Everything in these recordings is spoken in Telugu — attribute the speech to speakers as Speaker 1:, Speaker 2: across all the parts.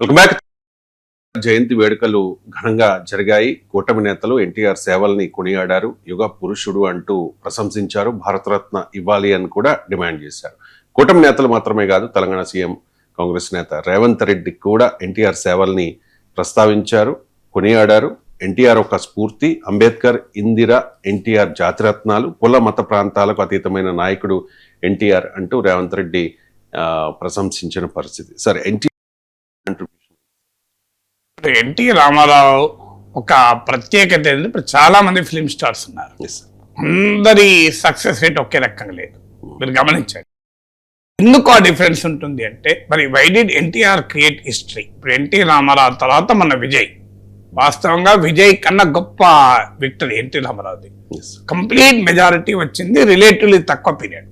Speaker 1: Welcome back. జయంతి వేడుకలు ఘనంగా జరిగాయి. కూటమి నేతలు ఎన్టీఆర్ సేవల్ని కొనియాడారు. యుగ పురుషుడు అంటూ ప్రశంసించారు. భారతరత్న ఇవ్వాలి అని కూడా డిమాండ్ చేశారు. కూటమి నేతలు మాత్రమే కాదు, తెలంగాణ సీఎం కాంగ్రెస్ నేత రేవంత్ రెడ్డి కూడా ఎన్టీఆర్ సేవల్ని ప్రస్తావించారు, కొనియాడారు. ఎన్టీఆర్ ఒక స్ఫూర్తి, అంబేద్కర్, ఇందిరా, ఎన్టీఆర్ జాతిరత్నాలు, కుల మత ప్రాంతాలకు అతీతమైన నాయకుడు ఎన్టీఆర్ అంటూ రేవంత్ రెడ్డి ప్రశంసించిన పరిస్థితి. సరే,
Speaker 2: ఎన్టీ రామారావు ఒక ప్రత్యేకత ఏంటంటే ఇప్పుడు చాలా మంది ఫిల్మ్ స్టార్స్ ఉన్నారు. అందరి సక్సెస్ రేట్ ఒకే రకంగా లేదు. మీరు గమనించండి. ఎందుకు ఆ డిఫరెన్స్ ఉంటుంది అంటే, మరి why did NTR create history? ఇప్పుడు ఎన్టీ రామారావు తర్వాత మన విజయ్, వాస్తవంగా విజయ్ కన్నా గొప్ప విక్టరీ ఎన్టీ రామారావుది. కంప్లీట్ మెజారిటీ వచ్చింది రిలేటివ్లీ తక్కువ పీరియడ్.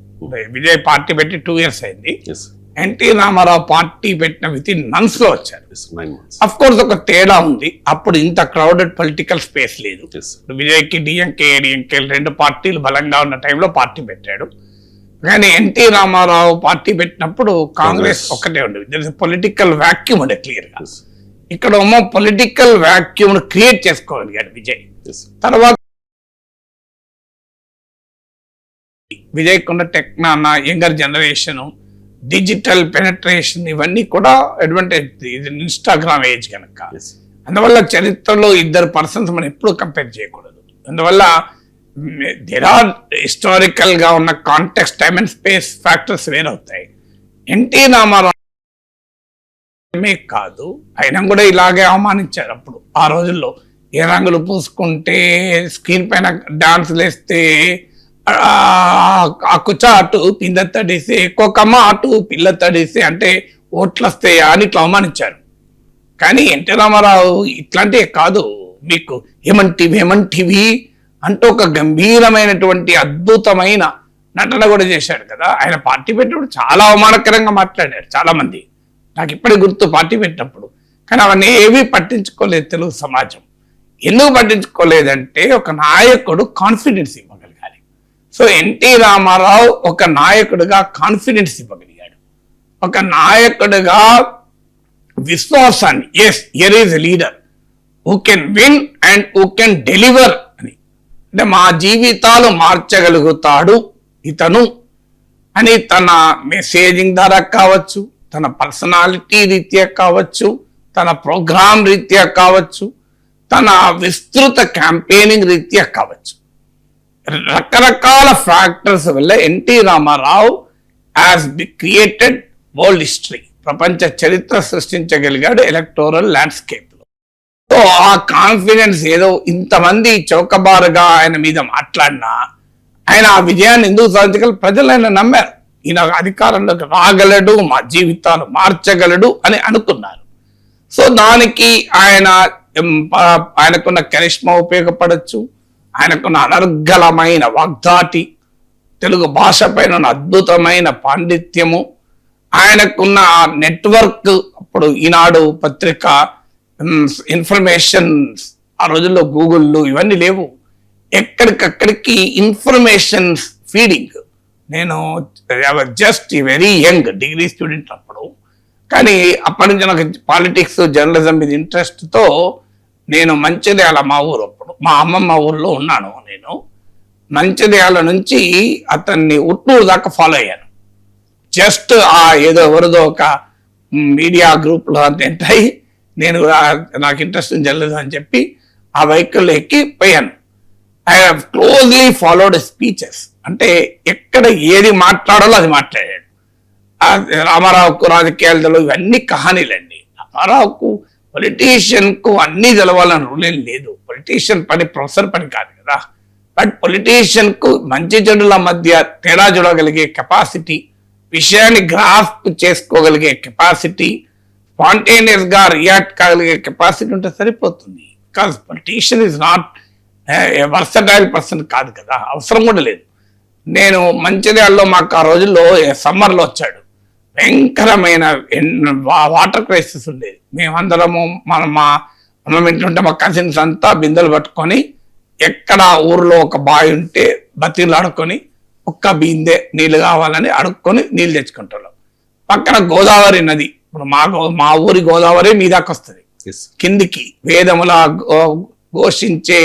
Speaker 2: విజయ్ పార్టీ పెట్టి 2 years అయింది. ఎన్టీ రామారావు పార్టీ పెట్టిన వితిన్ మంత్స్ లో వచ్చారు. అఫ్ కోర్స్ ఒక తేడా ఉంది, అప్పుడు ఇంత క్రౌడెడ్ పొలిటికల్ స్పేస్ లేదు. విజయ్కి డిఎంకే ఏడీఎంకే 2 పార్టీలు బలంగా ఉన్న టైంలో పార్టీ పెట్టాడు. కానీ ఎన్టీ రామారావు పార్టీ పెట్టినప్పుడు కాంగ్రెస్ ఒక్కటే ఉండేది. పొలిటికల్ వాక్యూమ్ ఉండే క్లియర్ గా. ఇక్కడ పొలిటికల్ వాక్యూమ్ క్రియేట్ చేసుకోగలిగాడు విజయ్. తర్వాత విజయ్ కున్న technology, younger generation, digital penetration, ఇవన్నీ కూడా అడ్వాంటేజ్. ఇది ఇన్స్టాగ్రామ్ ఏజ్ కనుక. అందువల్ల చరిత్రలో 2 పర్సన్స్ మనం ఎప్పుడు కంపేర్ చేయకూడదు. అందువల్ల దేర్ ఆర్ హిస్టారికల్ గా ఉన్న context, time and space factors వేరవుతాయి. ఎన్టీ రామారావు కాదు, అయినా కూడా ఇలాగే అవమానించారు. అప్పుడు ఆ రోజుల్లో ఏ రంగులు పూసుకుంటే, స్క్రీన్ పైన డాన్సులు వేస్తే, ఆకుచా అటు పింద తడిసే, కోకమ్మ అటు పిల్ల తడిసే అంటే ఓట్లు వస్తాయా అని ఇట్లా అవమానించారు. కానీ ఎన్టీ రామారావు ఇట్లాంటివి కాదు. మీకు ఏమంటివి అంటూ ఒక గంభీరమైనటువంటి అద్భుతమైన నటన కూడా చేశాడు కదా. ఆయన పార్టీ పెట్టినప్పుడు చాలా అవమానకరంగా మాట్లాడారు చాలా మంది. నాకు ఇప్పటికి గుర్తు పార్టీ పెట్టినప్పుడు. కానీ అవన్నీ ఏవి పట్టించుకోలేదు తెలుగు సమాజం. ఎందుకు పట్టించుకోలేదంటే, ఒక నాయకుడు కాన్ఫిడెన్స్ ఇవ్వగలగాలి. సో ఎన్టీ రామారావు ఒక నాయకుడిగా కాన్ఫిడెన్స్ ఇవ్వగలిగాడు. ఒక నాయకుడిగా విశ్వాసాన్ని, yes here is a leader who can win and who can deliver అని, అంటే మా జీవితాలు మార్చగలుగుతాడు ఇతను అని తన మెసేజింగ్ ద్వారా కావచ్చు, తన పర్సనాలిటీ రీత్యా కావచ్చు, తన ప్రోగ్రామ్ రీత్యా కావచ్చు, తన విస్తృత క్యాంపెయినింగ్ రీత్యా కావచ్చు, రకరకాల ఫ్యాక్టర్స్ వల్ల NT Rama Rao has created world history, ప్రపంచ చరిత్ర సృష్టించగలిగాడు ఎలక్టోరల్ ల్యాండ్స్కేప్ లో. సో ఆ కాన్ఫిడెన్స్ ఏదో ఇంతమంది చౌకబారుగా ఆయన మీద మాట్లాడినా ఆయన ఆ విజయాన్ని ఎందుకు సాధించగలరు? ప్రజలు ఆయన నమ్మారు. ఈయన అధికారంలోకి రాగలడు, మా జీవితాలు మార్చగలడు అని అనుకున్నారు. సో దానికి ఆయనకున్న కరిష్మా ఉపయోగపడచ్చు, ఆయనకున్న అనర్గళమైన వాగ్దాటి, తెలుగు భాష పైన అద్భుతమైన పాండిత్యము, ఆయనకున్న నెట్వర్క్. అప్పుడు ఈనాడు పత్రిక, ఇన్ఫర్మేషన్, ఆ రోజుల్లో గూగుళ్ళు ఇవన్నీ లేవు. ఎక్కడికక్కడికి ఇన్ఫర్మేషన్ ఫీడింగ్. నేను just very young degree student అప్పుడు. కానీ అప్పటి నుంచి నాకు పాలిటిక్స్, జర్నలిజం మీద ఇంట్రెస్ట్తో నేను మంచిర్యాల, మా ఊరు, అప్పుడు మా అమ్మమ్మ ఊర్లో ఉన్నాను. నేను మంచిర్యాల నుంచి అతన్ని ఉట్నూరు దాకా ఫాలో అయ్యాను. జస్ట్ ఏదో ఎవరిదో ఒక మీడియా గ్రూప్లో ఎంటర్ అయ్యి, నేను నాకు ఇంట్రెస్ట్ జర్నలిజం అని చెప్పి ఆ వెహికల్ ఎక్కి పోయాను. I have closely followed speeches. అంటే ఎక్కడ ఏది మాట్లాడాలో అది మాట్లాడాడు. రామారావుకు రాజకీయాలు తెలవు, ఇవన్నీ కహానీలండి. రామారావుకు, పొలిటీషియన్కు అన్నీ తెలవాలని రూల్ ఏం లేదు. పొలిటీషియన్ పని ప్రొఫెసర్ పని కాదు కదా. బట్ పొలిటీషియన్కు మంచి చెడుల మధ్య తేడా చూడగలిగే కెపాసిటీ, విషయాన్ని గ్రాస్ప్ చేసుకోగలిగే కెపాసిటీ, స్పాంటేనియస్ గా రియాక్ట్ కాగలిగే కెపాసిటీ ఉంటే సరిపోతుంది. Because politician is not versatile person కాదు కదా, అవసరం కూడా లేదు. నేను మంచిర్యాలలో మాకు ఆ రోజుల్లో సమ్మర్లో వచ్చాడు. భయంకరమైన వాటర్ క్రైసిస్ ఉండేది. మేమందరము మా అమ్మ ఇంటుంటే మా కజిన్స్ అంతా బిందెలు పట్టుకొని, ఎక్కడ ఊర్లో ఒక బావి ఉంటే బతీలు ఆడుకొని, ఒక్క బిందె నీళ్ళు కావాలని అడుక్కొని నీళ్ళు తెచ్చుకుంటాం. పక్కన గోదావరి నది, ఇప్పుడు మా ఊరి గోదావరి మీ దాకా వస్తుంది,
Speaker 1: Yes.
Speaker 2: కిందికి వేదముల ఘోషించే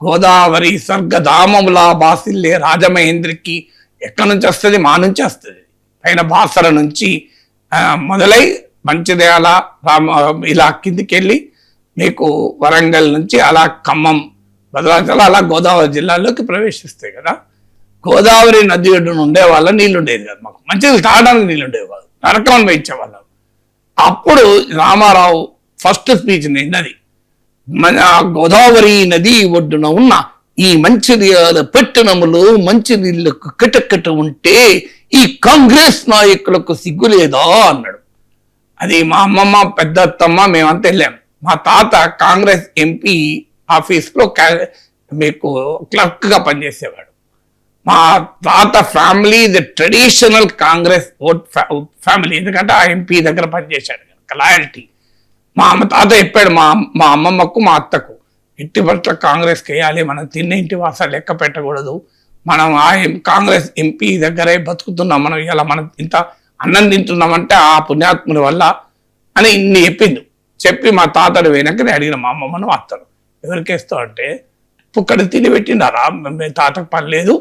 Speaker 2: గోదావరి స్వర్గధామముల బాసిల్లే రాజమహేంద్రికి ఎక్కడి నుంచి వస్తుంది? మా నుంచి వస్తుంది. పైన బాసర నుంచి మొదలై మంచిర్యాల ఇలా కిందికి వెళ్ళి మీకు వరంగల్ నుంచి అలా ఖమ్మం, భద్రాచలం అలా గోదావరి జిల్లాలోకి ప్రవేశిస్తాయి కదా. గోదావరి నది ఒడ్డున ఉండే వాళ్ళ నీళ్ళు ఉండేది కాదు, మాకు మంచిగా తాగడానికి నీళ్ళు ఉండేవి కాదు, నరకం వేయించేవాళ్ళం. అప్పుడు రామారావు ఫస్ట్ స్పీచ్ నిన్నది, మన గోదావరి నది ఒడ్డున ఉన్న ఈ మంచిర్యాల పట్టణములో మంచినీళ్ళకు కిటకిట ఉంటే ఈ కాంగ్రెస్ నాయకులకు సిగ్గులేదా అన్నాడు. అది మా అమ్మమ్మ పెద్దత్తమ్మ మేమంతా వెళ్ళాం. మా తాత కాంగ్రెస్ ఎంపీ ఆఫీస్లో మీకు క్లర్క్ గా పనిచేసేవాడు. మా తాత family the traditional Congress vote family, ఎందుకంటే ఆ ఎంపీ దగ్గర పనిచేశాడు కనుక లాయల్టీ. మా తాత చెప్పాడు మా అమ్మమ్మకు మా అత్తకు, ఇంటి పట్ల కాంగ్రెస్కి వేయాలి, మనం తిన్న ఇంటి వాసాలు లెక్క పెట్టకూడదు, మనం ఆ కాంగ్రెస్ ఎంపీ దగ్గరే బతుకుతున్నాం, మనం ఇలా మనం ఇంత అన్నం తింటున్నామంటే ఆ పుణ్యాత్ముని వల్ల అని ఇన్ని చెప్పి మా తాతడు వెనకనే అడిగిన మా అమ్మమ్మను అత్తడు, ఎవరికేస్తావు అంటే పుక్కడి తిని పెట్టిండారా, మీ తాతకు పని లేదు,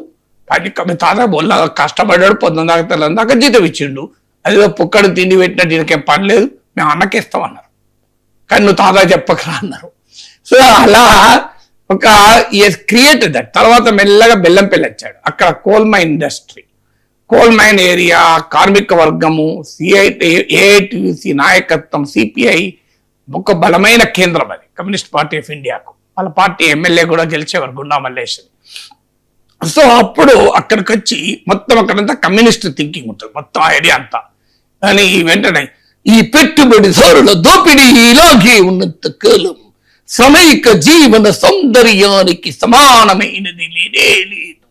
Speaker 2: మీ తాత బొల్ల కష్టపడ్డాడు, పొద్దున దాకా తెల్లని దాకా జీతం ఇచ్చిండు, అదే పుక్కడి తిండి పెట్టినట్టు దీనికేం పని లేదు, మేము అన్నకేస్తామన్నారు. కానీ నువ్వు తాత చెప్పకరా అన్నారు. సో అలా ఒక క్రియేట్ దట్. తర్వాత మెల్లగా బెల్లంపల్లి వచ్చాడు, అక్కడ coal mine industry, coal mine area, కార్మిక వర్గము, ఏఐటిసి నాయకత్వం, సిపిఐ ఒక బలమైన కేంద్రం అది కమ్యూనిస్ట్ పార్టీ ఆఫ్ ఇండియాకు. వాళ్ళ పార్టీ ఎమ్మెల్యే కూడా గెలిచేవారు, గుండా మల్లేశ్వరి. సో అప్పుడు అక్కడికి వచ్చి మొత్తం అక్కడంతా కమ్యూనిస్ట్ థింకింగ్ ఉంటుంది, మొత్తం ఐడియా అంతా. అని వెంటనే ఈ పెట్టుబడిదారుల దోపిడీ ఇలాగే ఉన్నంత కాలం శ్రమిక జీవన సౌందర్యానికి సమానమైనది లేనే లేదు.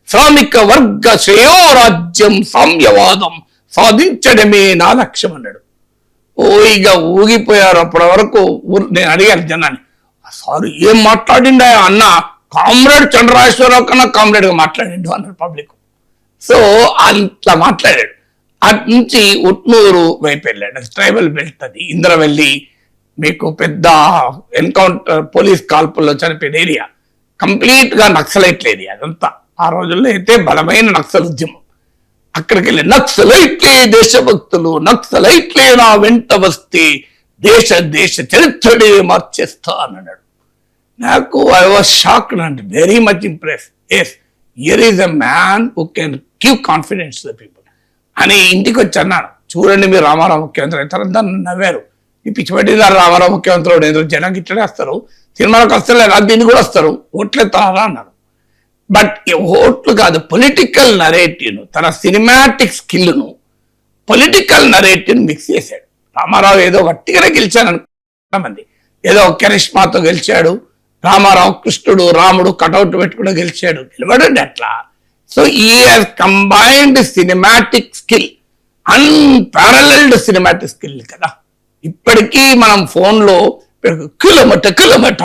Speaker 2: శ్రామిక వర్గ శ్రేయోరాజ్యం సామ్యవాదం సాధించడమే నా లక్ష్యం అన్నాడు. ఇక ఊగిపోయారు. అప్పటి వరకు నేను అడిగాను జనాన్ని, సార్ ఏం మాట్లాడిండా అన్న, కామ్రేడ్ చంద్రరాజేశ్వరరావు కన్నా కామ్రేడ్ గా మాట్లాడిండు అన్నాడు పబ్లిక్. సో అట్లా మాట్లాడాడు. అటు నుంచి ఉట్నూరు వైపు వెళ్ళాడు, ట్రైబల్ బెల్ట్ అది, ఇంద్రవెల్లి మీకు పెద్ద ఎన్కౌంటర్ పోలీస్ కాల్పుల్లో చనిపోయిన ఏరియా, కంప్లీట్ గా నక్సలైట్ల ఏరియా అదంతా. ఆ రోజుల్లో అయితే బలమైన నక్సల్ ఉద్యమం. అక్కడికి వెళ్ళి నక్సలైట్లే దేశభక్తులు, నక్సలైట్లే నా వెంట వస్తే దేశ చరిత్రనే మార్చేస్తా అన్నాడు. నాకు I was shocked and very much impress. Yes, here is a man who can give confidence to the people అని ఇంటికి వచ్చి అన్నాను. చూడండి మీరు రామారావు ముఖ్యమంత్రి అవుతారంతా నవ్వారు. ఈ పిచ్చిపెట్టిదారు రామారావు ముఖ్యమంత్రి ఏదో జనం ఇట్లనే వస్తారు, సినిమాలకు వస్తలేదు, దీన్ని కూడా వస్తారు, ఓట్లేస్తారా అన్నారు. బట్ ఓట్లు కాదు, పొలిటికల్ నరేటివ్ను, తన సినిమాటిక్ స్కిల్ను పొలిటికల్ నరేటివ్ మిక్స్ చేశాడు. రామారావు ఏదో గట్టిగానే గెలిచాడు అనుకున్న మంది, ఏదో కెరిష్మాతో గెలిచాడు. రామారావు కృష్ణుడు రాముడు కటౌట్ పెట్టుకుని గెలిచాడు, గెలవడండి అట్లా. సో ఈ has combined cinematic skill, unparalleled cinematic skill కదా. ఇప్పటికీ మనం ఫోన్లో కిలోమీట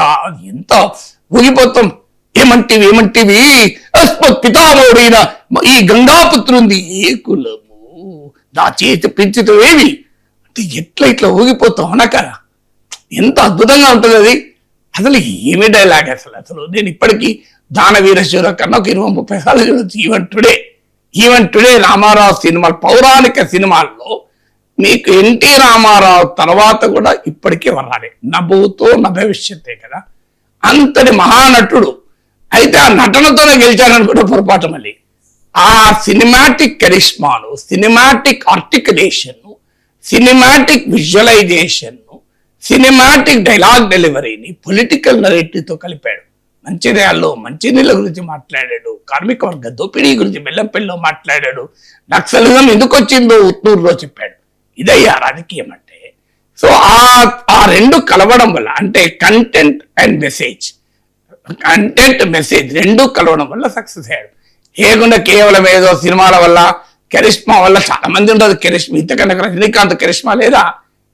Speaker 2: ఎంత ఊగిపోతాం. ఏమంటివి పితామహుడైన ఈ గంగాపుత్రుంది ఏ కులము, నా చేతి పెంచుతావేవి అంటే ఇట్లా ఊగిపోతాం అనక. ఎంత అద్భుతంగా ఉంటుంది అది. అసలు ఏమి డైలాగ్ అసలు నేను ఇప్పటికీ దానవీరశూర కన్నా ఒక 20-30 సార్లు చూడొచ్చు. ఈవెన్ టుడే రామారావు సినిమాలు, పౌరాణిక సినిమాల్లో మీకు ఎన్టీ రామారావు తర్వాత కూడా ఇప్పటికీ వరాడే, నభూతో నభవిష్యత్తే కదా. అంతటి మహానటుడు అయితే ఆ నటనతోనే గెలిచాడని కూడా పొరపాటు. మళ్ళీ ఆ సినిమాటిక్ కరిష్మాను, cinematic articulation, cinematic visualization, cinematic dialogue డెలివరీని పొలిటికల్ నరేటివ్తో కలిపాడు. మంచిర్యాలలో మంచినీళ్ళ గురించి మాట్లాడాడు, కార్మిక వర్గ దోపిడీ గురించి బెల్లంపల్లిలో మాట్లాడాడు, నక్సలిజం ఎందుకు వచ్చిందో ఉత్తూరులో చెప్పాడు. ఇదయ్యా రాజకీయం అంటే. సో ఆ రెండు కలవడం వల్ల, అంటే content and message, content message రెండు కలవడం వల్ల సక్సెస్ అయ్యాడు. ఏకుండా కేవలం ఏదో సినిమాల వల్ల, కరిష్మా వల్ల. చాలా మంది ఉండదు కరిష్మా, ఇంతకన్నా రజనీకాంత్ కరిష్మా లేదా.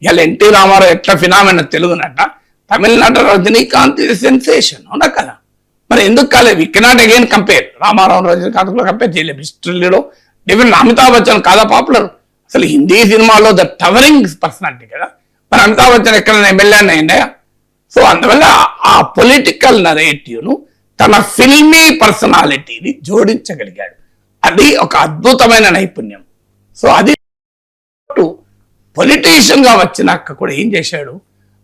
Speaker 2: ఇలా ఎన్టీ రామారావు ఎట్లా ఫినామిన తెలుగునట, తమిళనాడు రజనీకాంత్ ఇది సెన్సేషన్, అవునా కదా. మరి ఎందుకు కాలేదు? We cannot again compare. Rama Rao Rajinikanth కూడా కంపేర్ చేయలేదు. హిస్టరీలో డిఫరెంట్. అమితాబ్ బచ్చన్ కాదా పాపులర్, అసలు హిందీ సినిమాలో ద టవరింగ్ పర్సనాలిటీ కదా. మరి అమితాబ్ బచ్చన్ ఎక్కడైనా ఎమ్మెల్యే అయిందా? సో అందువల్ల ఆ పొలిటికల్ నరేటివ్ను తన ఫిల్మీ పర్సనాలిటీని జోడించగలిగాడు. అది ఒక అద్భుతమైన నైపుణ్యం. సో అది పొలిటీషియన్ గా వచ్చినాక కూడా ఏం చేశాడు,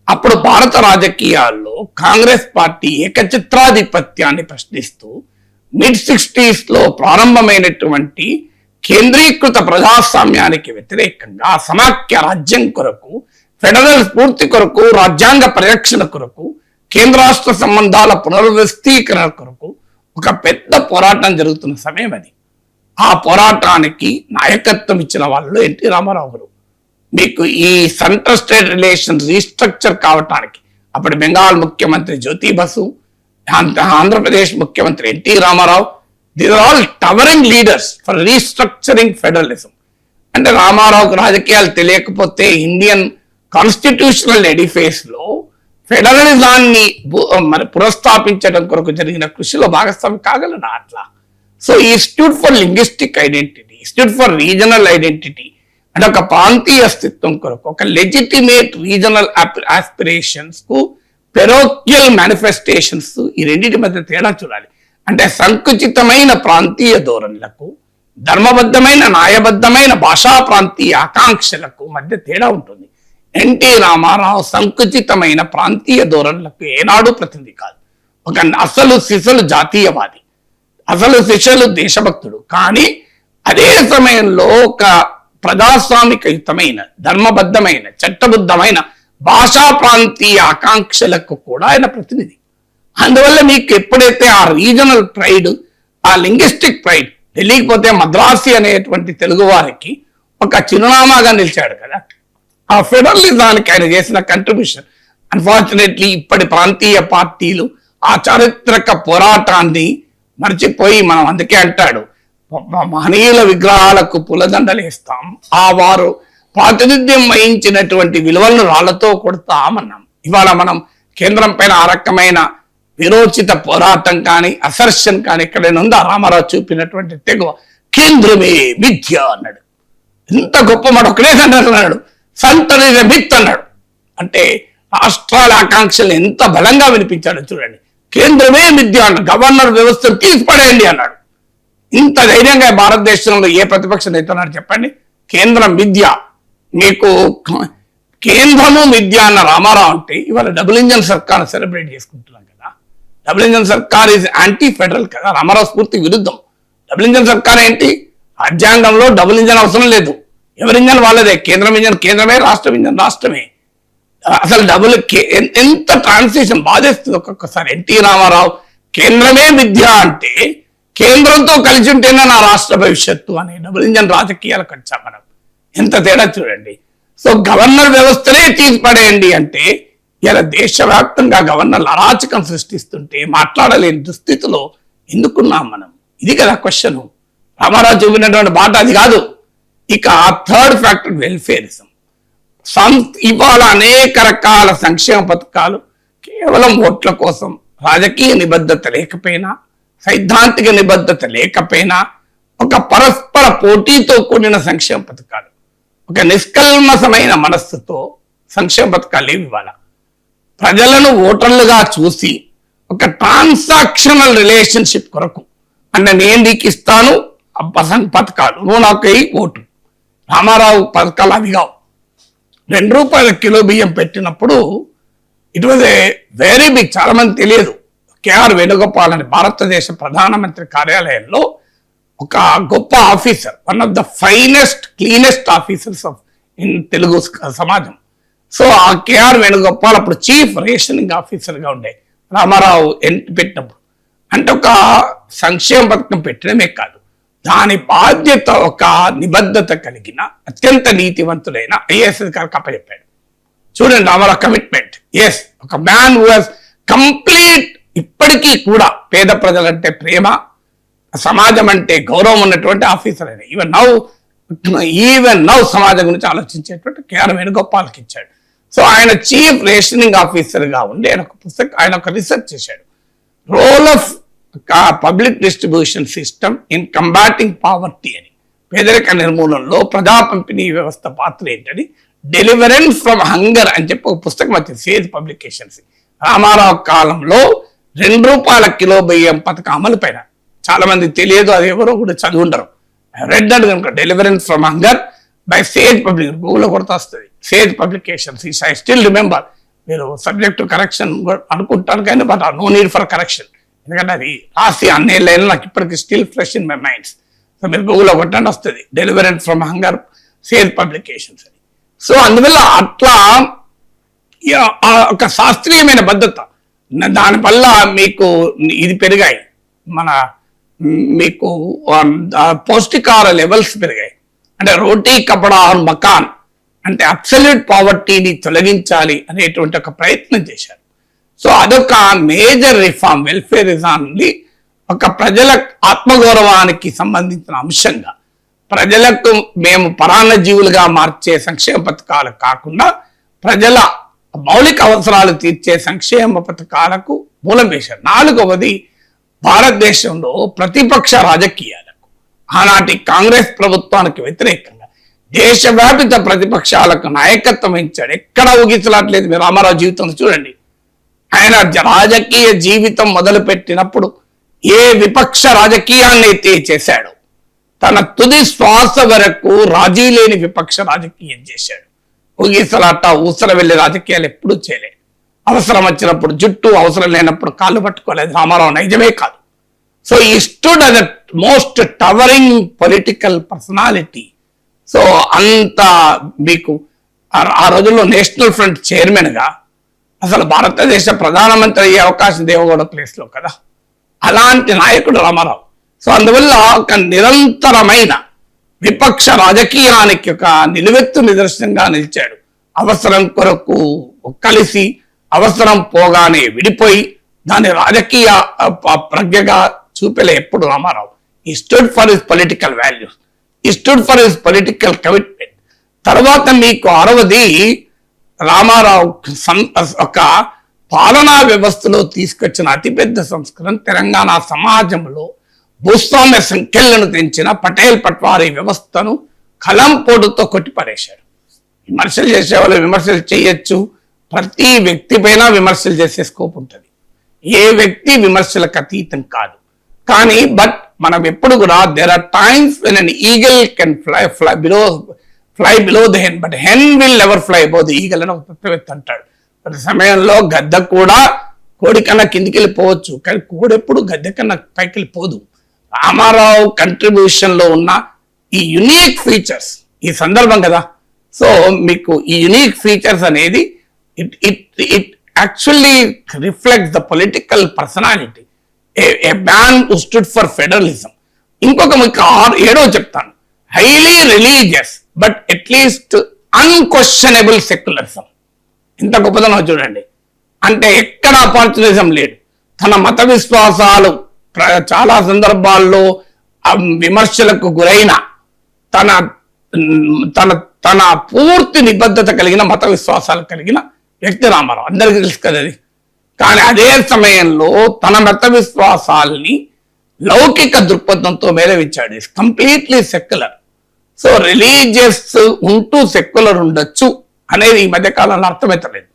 Speaker 2: అప్పుడు భారత రాజకీయాల్లో కాంగ్రెస్ పార్టీ ఏకచిత్రాధిపత్యాన్ని ప్రశ్నిస్తూ మిడ్-60s లో ప్రారంభమైనటువంటి కేంద్రీకృత ప్రజాస్వామ్యానికి వ్యతిరేకంగా సమాఖ్య రాజ్యం కొరకు, ఫెడరల్ స్ఫూర్తి కొరకు, రాజ్యాంగ పరిరక్షణ కొరకు, కేంద్ర రాష్ట్ర సంబంధాల పునర్వ్యవస్థీకరణ కొరకు ఒక పెద్ద పోరాటం జరుగుతున్న సమయం అది. ఆ పోరాటానికి నాయకత్వం ఇచ్చిన వాళ్ళు ఎన్టీ రామారావు గారు. మీకు ఈ సెంట్రల్ స్టేట్ రిలేషన్ రీస్ట్రక్చర్ కావటానికి అప్పుడు బెంగాల్ ముఖ్యమంత్రి జ్యోతి బసు, ఆంధ్రప్రదేశ్ ముఖ్యమంత్రి NT Rama Rao, these are all towering leaders for restructuring federalism. అంటే రామారావుకు రాజకీయాలు తెలియకపోతే ఇండియన్ కాన్స్టిట్యూషనల్ ఎడిఫేస్ లో ఫెడరలిజాన్ని మరి పునఃస్థాపించడం కొరకు జరిగిన కృషిలో భాగస్వామి కాగలరా అట్లా? సో ఈ institute for linguistic identity, institute for regional identity అంటే ఒక ప్రాంతీయ అస్తిత్వం కొరకు, ఒక లెజిటిమేట్ రీజనల్ ఆస్పిరేషన్స్ కు పెరోకియల్ మేనిఫెస్టేషన్స్, ఈ రెండింటి మధ్య తేడా చూడాలి. అంటే సంకుచితమైన ప్రాంతీయ ధోరణులకు, ధర్మబద్ధమైన న్యాయబద్ధమైన భాషా ప్రాంతీయ ఆకాంక్షలకు మధ్య తేడా ఉంటుంది. ఎన్టీ రామారావు సంకుచితమైన ప్రాంతీయ ధోరణులకు ఏనాడు ప్రతినిధి కాదు. ఒక అసలు సిసలు జాతీయవాది, అసలు శిష్యులు దేశభక్తుడు. కానీ అదే సమయంలో ఒక ప్రజాస్వామికయుతమైన, ధర్మబద్ధమైన, చట్టబద్ధమైన భాషా ప్రాంతీయ ఆకాంక్షలకు కూడా ఆయన ప్రతినిధి. అందువల్ల మీకు ఎప్పుడైతే ఆ రీజనల్ ప్రైడ్, ఆ లింగ్విస్టిక్ ప్రైడ్, ఢిల్లీకి పోతే మద్రాసి అనేటువంటి తెలుగు వారికి ఒక చిరునామాగా నిలిచాడు కదా. ఆ ఫెడరలిజానికి ఆయన చేసిన కంట్రిబ్యూషన్ అన్ఫార్చునేట్లీ ఇప్పటి ప్రాంతీయ పార్టీలు ఆ చారిత్రక పోరాటాన్ని మర్చిపోయి, మనం అందుకే అంటాడు మహనీయుల విగ్రహాలకు పూలదండలు వేస్తాం, ఆ వారు ప్రాతినిధ్యం వహించినటువంటి విలువలను రాళ్లతో కొడతామన్నాం. ఇవాళ మనం కేంద్రం పైన ఆ రకమైన విరోచిత పోరాటం కానీ అసర్షన్ కానీ ఎక్కడైనా ఉందా? రామారావు చూపినటువంటి తెగువ కేంద్రమే మిథ్య అన్నాడు. ఎంత గొప్ప మాట ఒకటే అన్నాడు, సెంటర్ ఇస్ ఎ మిత్ అన్నాడు. అంటే రాష్ట్రాల ఆకాంక్షలు ఎంత బలంగా వినిపించాడో చూడండి. కేంద్రమే మిథ్య అన్నాడు, గవర్నర్ వ్యవస్థను తీసిపడేయండి అన్నాడు. ఇంత ధైర్యంగా భారతదేశంలో ఏ ప్రతిపక్ష నేత అన్నాడు చెప్పండి? కేంద్రం మిథ్య, మీకు కేంద్రము మిథ్య అన్న రామారావు అంటే ఇవాళ డబుల్ ఇంజన్ సర్కార్ సెలబ్రేట్ చేసుకుంటున్నాం కదా. డబుల్ ఇంజన్ సర్కార్ ఈజ్ యాంటీ ఫెడరల్ కదా, రామారావు స్ఫూర్తి విరుద్ధం. డబుల్ ఇంజన్ సర్కార్ ఏంటి? రాజ్యాంగంలో డబుల్ ఇంజన్ అవసరం లేదు, ఎవరి ఇంజన్ వాళ్ళదే. కేంద్రం ఇంజన్ కేంద్రమే, రాష్ట్రం ఇంజన్ రాష్ట్రమే. అసలు ఎంత ట్రాన్సిషన్ బాధేస్తుంది ఒక్కొక్కసారి. ఎన్టీ రామారావు కేంద్రమే మిథ్య అంటే కేంద్రంతో కలిసి ఉంటేనే నా రాష్ట్ర భవిష్యత్తు అనే డబుల్ ఇంజన్ రాజకీయాలకు వచ్చాం మనం. ఎంత తేడా చూడండి. సో గవర్నర్ వ్యవస్థనే తీసిపడేయండి అంటే ఇలా దేశవ్యాప్తంగా గవర్నర్లు అరాచకం సృష్టిస్తుంటే మాట్లాడలేని దుస్థితిలో ఎందుకున్నాం మనం? ఇది కదా క్వశ్చన్. రామారావు చూపినటువంటి బాట అది కాదు. ఇక థర్డ్ ఫ్యాక్టర్ వెల్ఫేరిజం. ఇవాళ అనేక రకాల సంక్షేమ పథకాలు కేవలం ఓట్ల కోసం, రాజకీయ నిబద్ధత లేకపోయినా, సైద్ధాంతిక నిబద్ధత లేకపోయినా, ఒక పరస్పర పోటీతో కూడిన సంక్షేమ పథకాలు, ఒక నిష్కల్మసమైన మనస్సుతో సంక్షేమ పథకాలు లేవు. ఇవాళ ప్రజలను ఓటర్లుగా చూసి ఒక ట్రాన్సాక్షనల్ రిలేషన్షిప్ కొరకు అంటే నేను నీకు ఇస్తాను పథకాలు, నువ్వు నాకు ఓటు. రామారావు పథకాలు అవి కావు. ₹2 కిలో బియ్యం పెట్టినప్పుడు it was a very big, చాలా మంది తెలియదు. కేఆర్ వేణుగోపాల్ అని భారతదేశ ప్రధానమంత్రి కార్యాలయంలో ఒక గొప్ప officer, one of the finest cleanest officers of in Telugu సమాజం. సో ఆ కేఆర్ వేణుగోపాల్ అప్పుడు చీఫ్ రేషనింగ్ ఆఫీసర్ గా ఉండే రామారావు పెట్టినప్పుడు, అంటే ఒక సంక్షేమ పథకం పెట్టడమే కాదు, దాని బాధ్యత ఒక నిబద్ధత కలిగిన అత్యంత నీతివంతుడైన ఐఏఎస్ అధికారికి అప్పచెప్పాడు. చూడండి రామారావు కమిట్మెంట్. ఎస్, ఒక మ్యాన్ హూ హాస్ కంప్లీట్, ఇప్పటికీ కూడా పేద ప్రజలంటే ప్రేమ, సమాజం అంటే గౌరవం ఉన్నటువంటి ఆఫీసర్ అయినా ఈవెన్ నౌ సమాజం గురించి ఆలోచించేటువంటి కేఆర్ వేణుగోపాల్కి ఇచ్చాడు. సో ఆయన చీఫ్ రేషనింగ్ ఆఫీసర్ గా ఉండి ఆయన ఒక రీసెర్చ్ చేశాడు, role of public distribution system in combating poverty అని. పేదరిక నిర్మూలనలో ప్రజా పంపిణీ వ్యవస్థ పాత్ర ఏంటని డెలివరెన్స్ ఫ్రమ్ హంగర్ అని చెప్పి ఒక పుస్తకం వచ్చింది సేజ్ పబ్లికేషన్స్. రామారావు కాలంలో ₹2 కిలో బియ్యం పథకం అమలు పైన చాలా మంది తెలియదు, అది ఎవరో కూడా చదివి ఉండరు. రెడ్ అండ్ కనుక deliverance from hunger by Sage public, గూగుల్లో కొరత వస్తుంది, Sage publications. I still remember. మీరు సబ్జెక్ట్ కరెక్షన్ అనుకుంటాను కానీ but no need for correction, ఎందుకంటే అది రాసి అన్నేళ్ళైనా నాకు ఇప్పటికి still fresh in my minds. So మీరు గూగుల్లో కొట్టండి వస్తుంది, deliverance from hunger Sage publications అని. సో అందువల్ల అట్లా ఒక శాస్త్రీయమైన భద్రత, దానివల్ల మీకు ఇది పెరిగాయి, మన మీకు పౌష్టికార లెవెల్స్ పెరిగాయి. అంటే రోటీ కపడా మకాన్ అంటే అబ్సల్యూట్ పావర్టీని తొలగించాలి అనేటువంటి ఒక ప్రయత్నం చేశారు. సో అదొక మేజర్ రిఫార్మ్, వెల్ఫేరిజం ఒక ప్రజల ఆత్మగౌరవానికి సంబంధించిన అంశంగా, ప్రజలకు మేము పరాన్న జీవులుగా మార్చే సంక్షేమ పథకాలు కాకుండా ప్రజల మౌలిక అవసరాలు తీర్చే సంక్షేమ పథకాలకు మూలం వేశారు. 4వది, భారతదేశంలో ప్రతిపక్ష రాజకీయాలకు, ఆనాటి కాంగ్రెస్ ప్రభుత్వానికి వ్యతిరేకంగా దేశవ్యాపిత ప్రతిపక్షాలకు నాయకత్వం ఇచ్చాడు. ఎక్కడ ఊగించలాట్లేదు. మీరు రామారావు జీవితం చూడండి. ఆయన రాజకీయ జీవితం మొదలుపెట్టినప్పుడు ఏ విపక్ష రాజకీయాన్ని అయితే చేశాడు, తన తుది శ్వాస వరకు రాజీ లేని విపక్ష రాజకీయం చేశాడు. ఊగిసలాట ఊసర వెళ్ళే రాజకీయాలు ఎప్పుడూ చేయలేదు. అవసరం వచ్చినప్పుడు జుట్టు, అవసరం లేనప్పుడు కాళ్ళు పట్టుకోలేదు. రామారావు నైజమే కాదు. సో ఈ stood as the most towering political personality. So అంత మీకు ఆ రోజుల్లో నేషనల్ ఫ్రంట్ చైర్మన్ గా అసలు భారతదేశ ప్రధానమంత్రి అయ్యే అవకాశం దేవగౌడ ప్లేస్ లో కదా, అలాంటి నాయకుడు రామారావు. సో అందువల్ల ఒక నిరంతరమైన విపక్ష రాజకీయానికి ఒక నిలువెత్తు నిదర్శనంగా నిలిచాడు. అవసరం కొరకు కలిసి, అవసరం పోగానే విడిపోయి దాని రాజకీయ ప్రజ్ఞగా చూపలే ఎప్పుడు Rama Rao. He stood for his political values, he stood for his political commitment. తర్వాత మీకు 6వది, రామారావు ఒక పాలనా వ్యవస్థలో తీసుకొచ్చిన అతిపెద్ద సంస్కరణ తెలంగాణ సమాజంలో భూస్వామ్య సంఖ్యలను తెంచిన పటేల్ పట్వారీ వ్యవస్థను కలంపోటుతో కొట్టిపడేశాడు. విమర్శలు చేసేవాళ్ళు విమర్శలు చేయొచ్చు, ప్రతి వ్యక్తి పైన విమర్శలు చేసే స్కోప్ ఉంటుంది. ఏ వ్యక్తి విమర్శలకు అతీతం కాదు. కానీ బట్ మనం ఎప్పుడు కూడా there are times when an eagle can fly below the hen, but hen will never fly above the eagle అని ఒక తత్వవేత్త అంటాడు. ప్రతి సమయంలో గద్ద కూడా కోడి కన్నా కిందికి వెళ్ళిపోవచ్చు, కానీ కోడి ఎప్పుడు గద్దె కన్నా పైకి వెళ్ళిపోదు. రామారావు కంట్రిబ్యూషన్ లో ఉన్న ఈ యునీక్ ఫీచర్స్, ఈ సందర్భం కదా. సో మీకు ఈ యునీక్ ఫీచర్స్ అనేది it actually reflects the political personality, A man who stood for federalism. ఇంకొక మీకు 7వ చెప్తాను, highly religious but at least unquestionable secularism. ఇంత గొప్పదనం చూడండి. అంటే ఎక్కడ అపార్చునిజం లేడు. తన మత విశ్వాసాలు చాలా సందర్భాల్లో విమర్శలకు గురైన తన తన తన పూర్తి నిబద్ధత కలిగిన మత విశ్వాసాలు కలిగిన వ్యక్తి రామారావు, అందరికీ తెలుసు కదా అది. కానీ అదే సమయంలో తన మత విశ్వాసాలని లౌకిక దృక్పథంతో మేళవించాడు. It's completely secular. So religious ఉంటూ సెక్యులర్ ఉండొచ్చు అనేది ఈ మధ్య కాలంలో అర్థమవుతలేదు.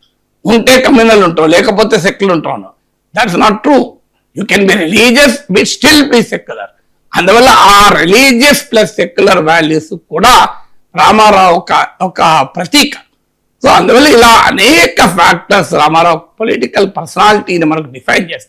Speaker 2: ఉంటే కమ్యూనల్ ఉంటాం, లేకపోతే సెక్యులర్ ఉంటాం. That's not true. You can be religious but still be secular. అందువల్ల ఆ రిలీజియస్ ప్లస్ సెక్యులర్ వాల్యూస్ కూడా రామారావు ఒక ప్రతీక. సో అందువల్ల ఇలా అనేక ఫ్యాక్టర్స్ రామారావు పొలిటికల్ పర్సనాలిటీని మనకు డిఫైన్ చేస్తుంది.